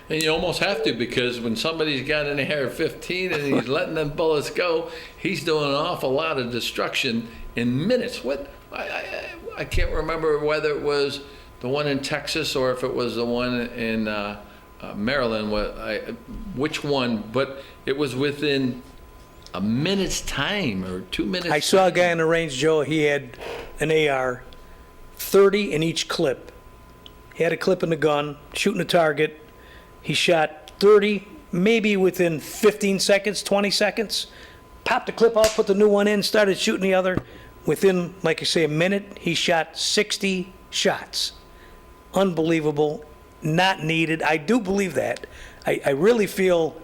And you almost have to, because when somebody's got an AR-15 and he's letting them bullets go, he's doing an awful lot of destruction in minutes. I can't remember whether it was the one in Texas or if it was the one in Maryland, which one, but it was within a minute's time or 2 minutes. I saw a guy in the range, Joe, he had an AR, 30 in each clip. He had a clip in the gun, shooting a target. He shot 30, maybe within 15 seconds, 20 seconds. Popped the clip out, put the new one in, started shooting the other. Within, like I say, a minute, he shot 60 shots. Unbelievable. Not needed. I do believe that. I really feel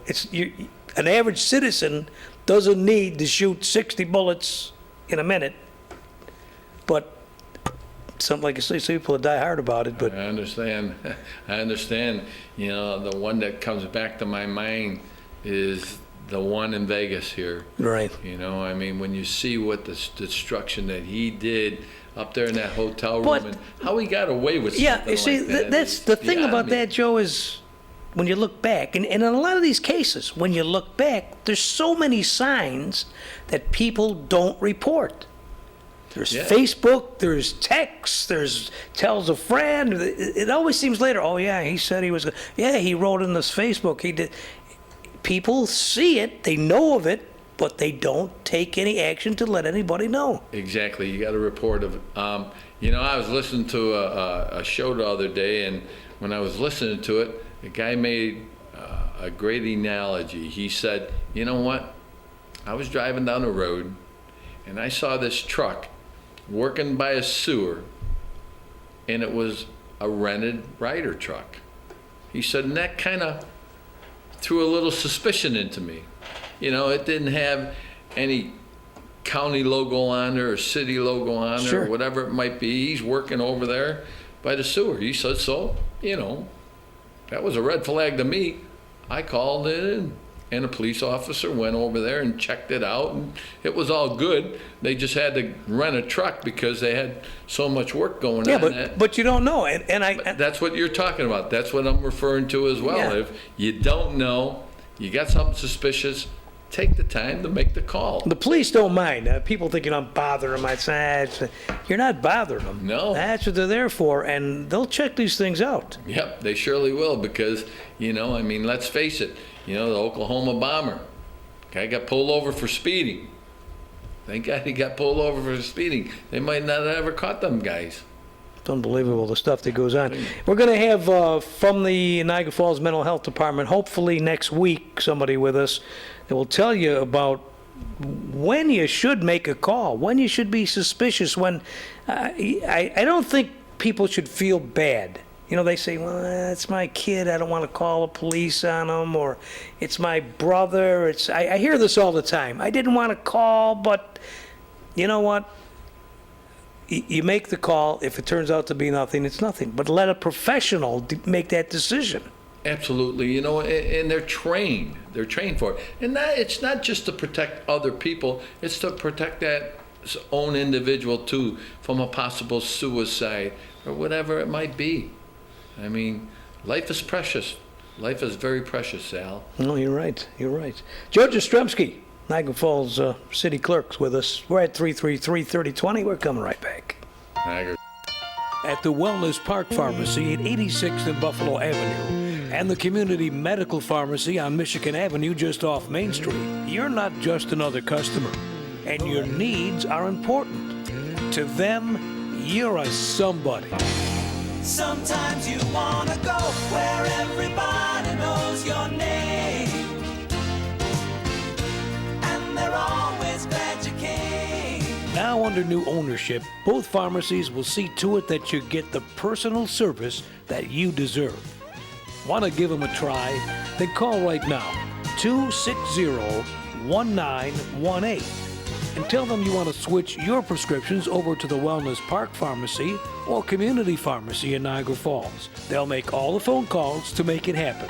an average citizen doesn't need to shoot 60 bullets in a minute. But something like I say, some people die hard about it. But I understand. The one that comes back to my mind is the one in Vegas here. right. I mean, when you see what the destruction that he did up there in that hotel room, But- and how he got away with Yeah, something you see, like that that's is the thing beyond about me. that, Joe, is when you look back, and in a lot of these cases, when you look back, there's so many signs that people don't report. There's Yeah. Facebook, there's texts, there's tells a friend. It always seems later, oh yeah, he said he was, yeah, he wrote in this Facebook, he did. People see it, they know of it, but they don't take any action to let anybody know. Exactly, you got a report of it. I was listening to a show the other day, and when I was listening to it, the guy made a great analogy. He said, you know what? I was driving down the road, and I saw this truck working by a sewer, and it was a rented Ryder truck. He said, and that kind of threw a little suspicion into me. You know, it didn't have any county logo on there or city logo on there, Sure. or whatever it might be. He's working over there by the sewer. He said so. You know, that was a red flag to me. I called in, and a police officer went over there and checked it out, and it was all good. They just had to rent a truck because they had so much work going Yeah, on. but you don't know, and That's what you're talking about. That's what I'm referring to as well. Yeah. If you don't know, you got something suspicious, take the time to make the call. the police don't mind. People think I'm bothering them. I say, you're not bothering them. No. That's what they're there for, and they'll check these things out. Yep, they surely will because, you know, I mean, let's face it, you know, the Oklahoma bomber, guy got pulled over for speeding. Thank God he got pulled over for speeding. They might not have ever caught them guys. It's unbelievable, the stuff that goes on. We're going to have from the Niagara Falls Mental Health Department, hopefully next week, somebody with us that will tell you about when you should make a call, when you should be suspicious, when I don't think people should feel bad. You know, they say, well, it's my kid, I don't want to call the police on him, or it's my brother. I hear this all the time. I didn't want to call, but you know what? You make the call. If it turns out to be nothing, it's nothing. But let a professional make that decision. Absolutely, you know, and they're trained. They're trained for it. And it's not just to protect other people, it's to protect that own individual too from a possible suicide or whatever it might be. I mean, life is precious. Life is very precious, Sal. No, you're right. You're right. Joe Jastzemski, Niagara Falls City Clerk's with us. We're at 333-3020. We're coming right back. Niagara. At the Wellness Park Pharmacy at 86th and Buffalo Avenue and the Community Medical Pharmacy on Michigan Avenue just off Main Street, you're not just another customer, and your needs are important. To them, you're a somebody. Sometimes you wanna go where everybody knows your name, and they're always glad you came. Now under new ownership, both pharmacies will see to it that you get the personal service that you deserve. Want to give them a try? Then call right now, 260-1918, and tell them you want to switch your prescriptions over to the Wellness Park Pharmacy or Community Pharmacy in Niagara Falls. They'll make all the phone calls to make it happen.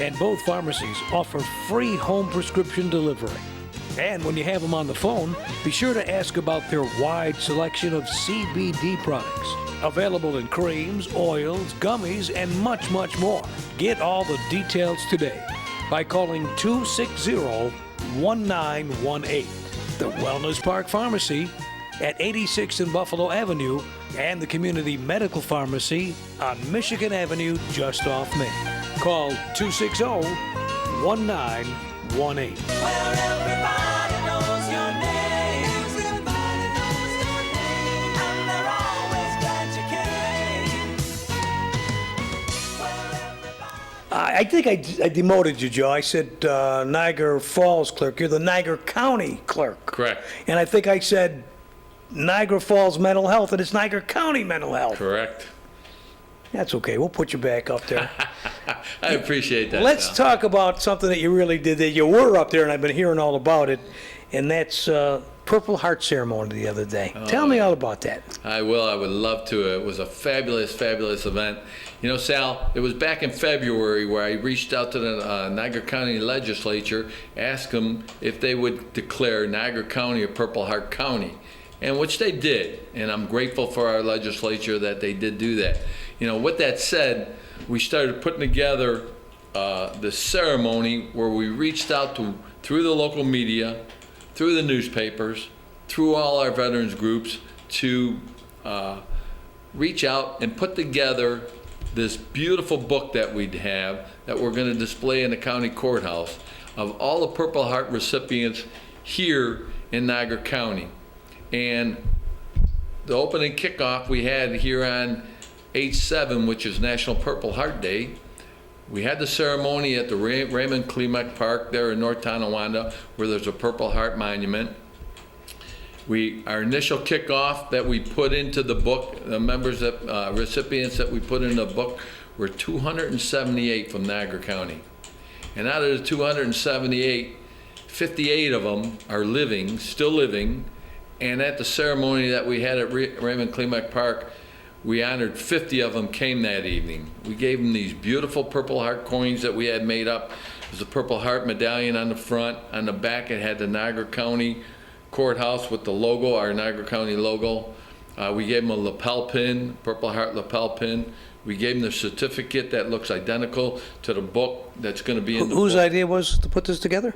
And both pharmacies offer free home prescription delivery. And when you have them on the phone, be sure to ask about their wide selection of CBD products. Available in creams, oils, gummies, and much, much more. Get all the details today by calling 260-1918. The Wellness Park Pharmacy at 86th and Buffalo Avenue and the Community Medical Pharmacy on Michigan Avenue just off Main. Call 260-1918. Where everybody knows your name. Everybody knows your name. And they're always glad you came. Where everybody... I think I demoted you, Joe. I said Niagara Falls clerk. You're the Niagara County clerk. Correct. And I think I said Niagara Falls Mental Health, and it's Niagara County Mental Health. Correct. That's okay. We'll put you back up there. I appreciate that. Let's Sal. talk about something that you really did. That you were up there, and I've been hearing all about it, and that's Purple Heart ceremony the other day. Tell me all about that. I will. I would love to. It was a fabulous, fabulous event. You know, Sal, it was back in February where I reached out to the Niagara County Legislature, asked them if they would declare Niagara County a Purple Heart County, and which they did. And I'm grateful for our legislature that they did do that. You know, with that said, we started putting together the ceremony where we reached out to, through the local media, through the newspapers, through all our veterans groups, to reach out and put together this beautiful book that we'd have that we're going to display in the county courthouse of all the Purple Heart recipients here in Niagara County. And the opening kickoff we had here on 8/7, which is National Purple Heart Day. We had the ceremony at the Raymond Klimek Park there in North Tonawanda, where there's a Purple Heart monument. Our initial kickoff that we put into the book, the members that recipients that we put in the book were 278 from Niagara County. And out of the 278, 58 of them are living, still living. And at the ceremony that we had at Raymond Kleemak Park, we honored 50 of them came that evening. We gave them these beautiful Purple Heart coins that we had made up. It was a Purple Heart medallion on the front. On the back, it had the Niagara County Courthouse with the logo, our Niagara County logo. We gave them a lapel pin, Purple Heart lapel pin. We gave them the certificate that looks identical to the book that's going to be in the Whose book. idea was to put this together?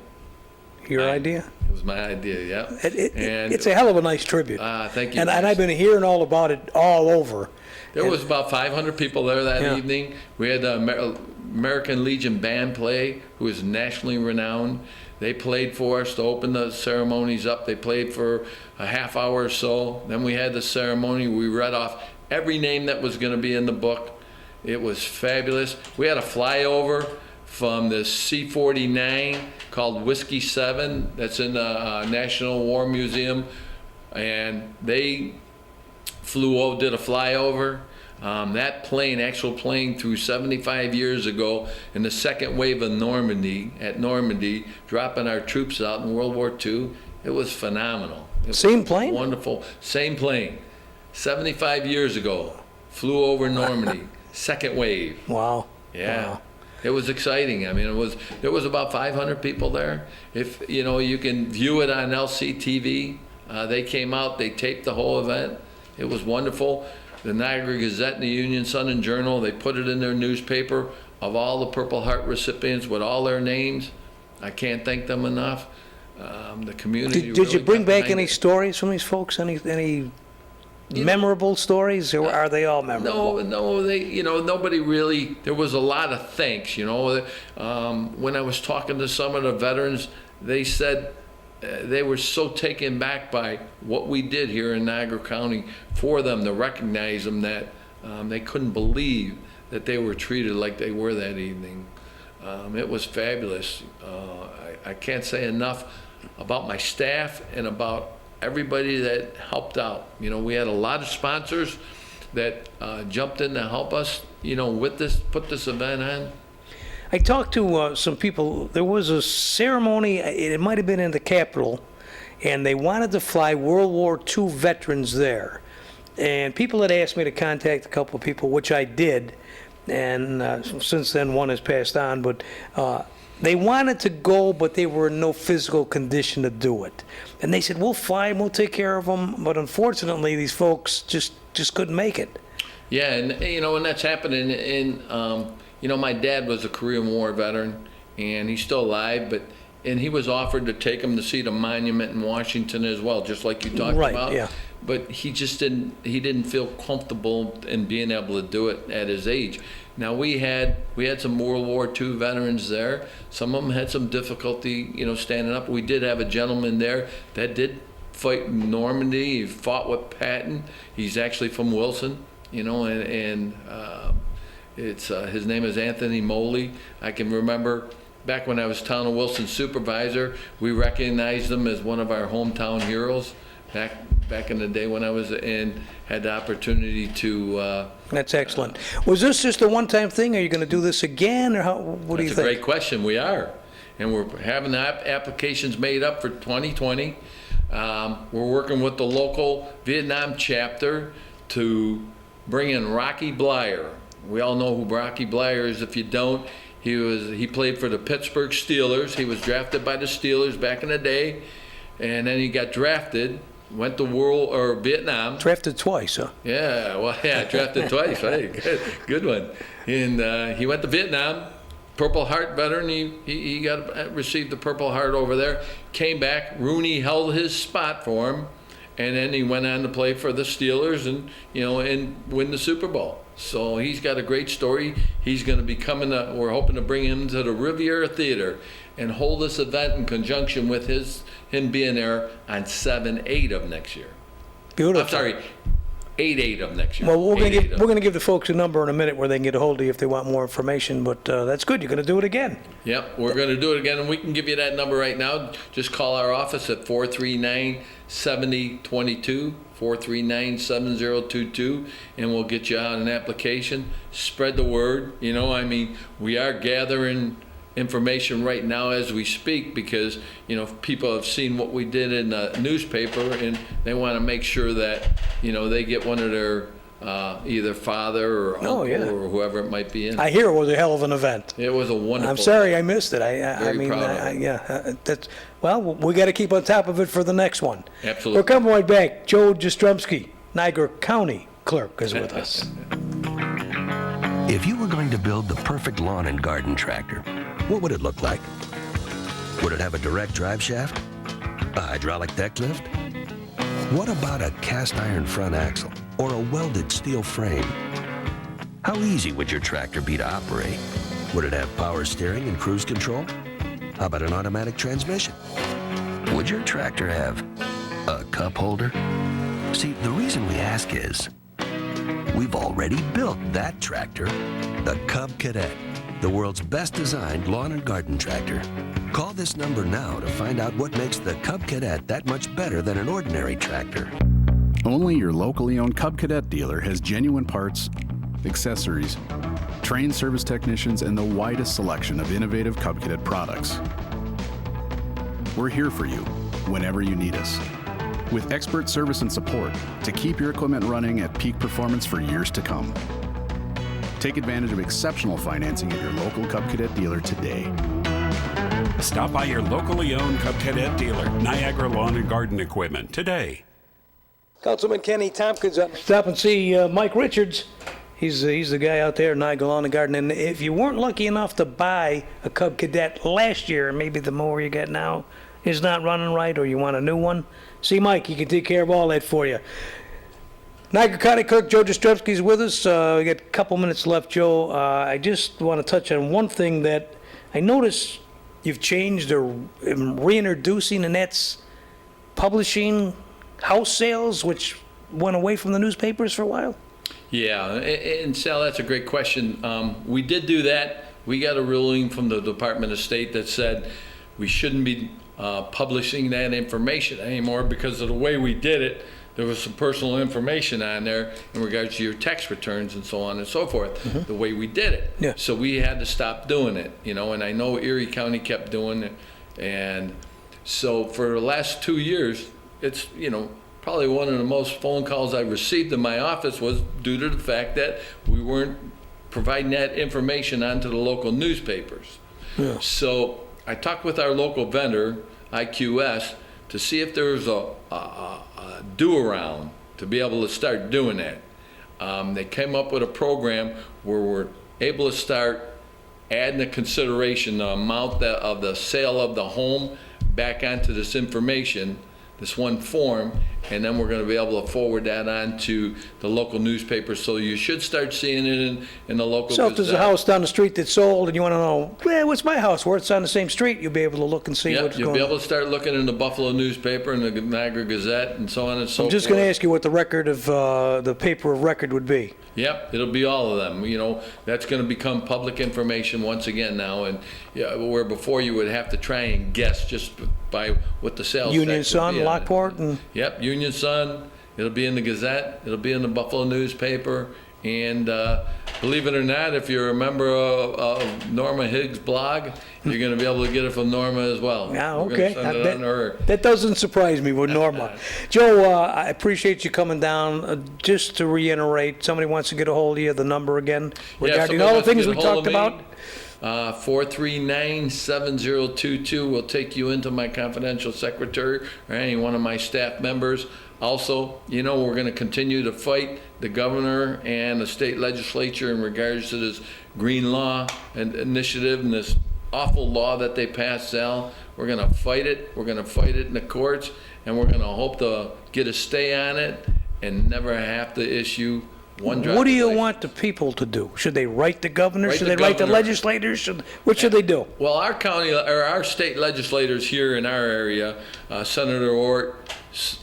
Your idea? It was my idea, yeah. It's a hell of a nice tribute. Thank you. And I've been hearing all about it all over. There was about 500 people there that evening. We had the American Legion band play, who is nationally renowned. They played for us to open the ceremonies up. They played for a half hour or so. Then we had the ceremony. We read off every name that was going to be in the book. It was fabulous. We had a flyover from the C-49 called Whiskey 7 that's in the National War Museum. And they did a flyover. That plane, actual plane, through 75 years ago in the second wave of Normandy, dropping our troops out in World War II. It was phenomenal. Same plane? Wonderful. Same plane. 75 years ago, flew over Normandy, second wave. Wow. Yeah. Wow. It was exciting. I mean, there was about 500 people there. If you can view it on LCTV. They came out, they taped the whole event. It was wonderful. The Niagara Gazette and the Union Sun and Journal, they put it in their newspaper of all the Purple Heart recipients with all their names. I can't thank them enough. The community. Did you really bring got back behind any it. stories from these folks? Any memorable stories, or are they all memorable? No, nobody really. There was a lot of thanks. When I was talking to some of the veterans, they said they were so taken back by what we did here in Niagara County for them to recognize them that they couldn't believe that they were treated like they were that evening. It was fabulous. I can't say enough about my staff and about everybody that helped out. We had a lot of sponsors that jumped in to help us, with this, put this event on. I talked to some people. There was a ceremony, it might have been in the Capitol, and they wanted to fly World War II veterans there. And people had asked me to contact a couple of people, which I did, and since then one has passed on, but they wanted to go, but they were in no physical condition to do it. And they said, we'll fly them, we'll take care of them, but unfortunately these folks just couldn't make it. Yeah, and that's happening in my dad was a Korean War veteran, and he's still alive, and he was offered to take him to see the monument in Washington as well, just like you talked Right, about. yeah. But he didn't feel comfortable in being able to do it at his age. Now we had some World War II veterans there. Some of them had some difficulty, standing up. We did have a gentleman there that did fight in Normandy. He fought with Patton. He's actually from Wilson, and it's his name is Anthony Moley. I can remember back when I was Town of Wilson supervisor, we recognized him as one of our hometown heroes. Back in the day when I was in, had the opportunity to. That's excellent. Was this just a one-time thing? Are you going to do this again, or what do you That's think? a great question. We are, and we're having the applications made up for 2020. We're working with the local Vietnam chapter to bring in Rocky Blyer. We all know who Rocky Blyer is. If you don't, he played for the Pittsburgh Steelers. He was drafted by the Steelers back in the day, and then he got drafted. Went to Vietnam. Drafted twice, huh? Yeah, drafted twice. Hey, good one. And he went to Vietnam, Purple Heart veteran. He received the Purple Heart over there. Came back. Rooney held his spot for him, and then he went on to play for the Steelers and win the Super Bowl. So he's got a great story. He's going to be coming. We're hoping to bring him to the Riviera Theater and hold this event in conjunction with him being there on 7/8 of next year. Beautiful. I'm sorry, 8/8 of next year. Well, we're 8/8 going to give the folks a number in a minute where they can get a hold of you if they want more information. But that's good. You're going to do it again. Yep, we're going to do it again, and we can give you that number right now. Just call our office at 439-7022, 439-7022, and we'll get you out an application. Spread the word. We are gathering information right now as we speak because, people have seen what we did in the newspaper and they want to make sure that, they get one of their either father or uncle or whoever it might be in. I hear it was a hell of an event. It was a wonderful I'm sorry I missed it. I Very mean, proud of it. that's, well, we got to keep on top of it for the next one. Absolutely. We're coming right back. Joe Jastzemski, Niagara County Clerk, is with us. If you were going to build the perfect lawn and garden tractor, what would it look like? Would it have a direct drive shaft? A hydraulic deck lift? What about a cast iron front axle or a welded steel frame? How easy would your tractor be to operate? Would it have power steering and cruise control? How about an automatic transmission? Would your tractor have a cup holder? See, the reason we ask is we've already built that tractor, the Cub Cadet, the world's best designed lawn and garden tractor. Call this number now to find out what makes the Cub Cadet that much better than an ordinary tractor. Only your locally owned Cub Cadet dealer has genuine parts, accessories, trained service technicians, and the widest selection of innovative Cub Cadet products. We're here for you whenever you need us, with expert service and support to keep your equipment running at peak performance for years to come. Take advantage of exceptional financing at your local Cub Cadet dealer today. Stop by your locally owned Cub Cadet dealer, Niagara Lawn and Garden Equipment, today. Councilman Kenny Tompkins, stop and see Mike Richards. He's the guy out there in Niagara Lawn and Garden. And if you weren't lucky enough to buy a Cub Cadet last year, maybe the mower you got now is not running right or you want a new one, see Mike. He can take care of all that for you. Niagara County Clerk Joe Jastrzemski is with us. We got a couple minutes left, Joe. I just want to touch on one thing that I noticed you've changed or reintroducing, and that's publishing house sales, which went away from the newspapers for a while. Yeah, and Sal, that's a great question. We did do that. We got a ruling from the Department of State that said we shouldn't be publishing that information anymore because of the way we did it. There was some personal information on there in regards to your tax returns and so on and so forth, the way we did it. Yeah. So we had to stop doing it, and I know Erie County kept doing it. And so for the last 2 years, it's, probably one of the most phone calls I received in my office was due to the fact that we weren't providing that information onto the local newspapers. Yeah. So I talked with our local vendor, IQS, to see if there was a do-around to be able to start doing that. They came up with a program where we're able to start adding a consideration, the amount of the sale of the home back onto this information, this one form, and then we're going to be able to forward that on to the local newspapers. So you should start seeing it in the local So if there's a Gazette. house down the street that's sold and you want to know, what's my house worth? It's on the same street. You'll be able to look and see Yep, what's you'll going be on. able to start looking in the Buffalo newspaper and the Niagara Gazette and so on and so forth. I'm just going to ask you what the record of the paper of record would be. Yep, it'll be all of them. That's going to become public information once again now, and where before you would have to try and guess just by what the sales Union tax would Sun, be on it. Lockport, and Yep, Union Sun. It'll be in the Gazette. It'll be in the Buffalo newspaper. And believe it or not, if you're a member of Norma Higgs' blog, you're going to be able to get it from Norma as well. yeah, We're gonna okay. send it on her. That doesn't surprise me with Norma. Joe, I appreciate you coming down. Just to reiterate, somebody wants to get a hold of you, the number again, regarding somebody all the wants to things get we a hold talked of me, about. 439-7022 will take you into my confidential secretary or any one of my staff members. Also, we're going to continue to fight the governor and the state legislature in regards to this green law and initiative and this awful law that they passed, Sal. We're going to fight it. We're going to fight it in the courts, and we're going to hope to get a stay on it and never have to issue one driver's What do you license. want the people to do? Should they write the governor? Write Should the they write the governor. legislators? What should they do? Well, our county or our state legislators here in our area, Senator Ort,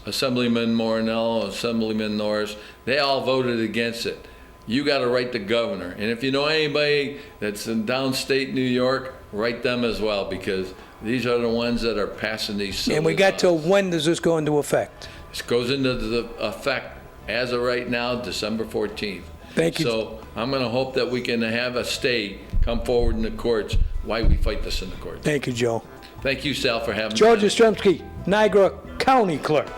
Assemblyman Morinello, Assemblyman Norris, they all voted against it. You got to write the governor, and if you know anybody that's in downstate New York, write them as well, because these are the ones that are passing these. And we got till when does this go into effect? This goes into the effect as of right now, December 14th. Thank you. So I'm going to hope that we can have a stay come forward in the courts why we fight this in the courts. Thank you, Joe. Thank you, Sal, for having me. Joe Jastzemski, Niagara County Clerk.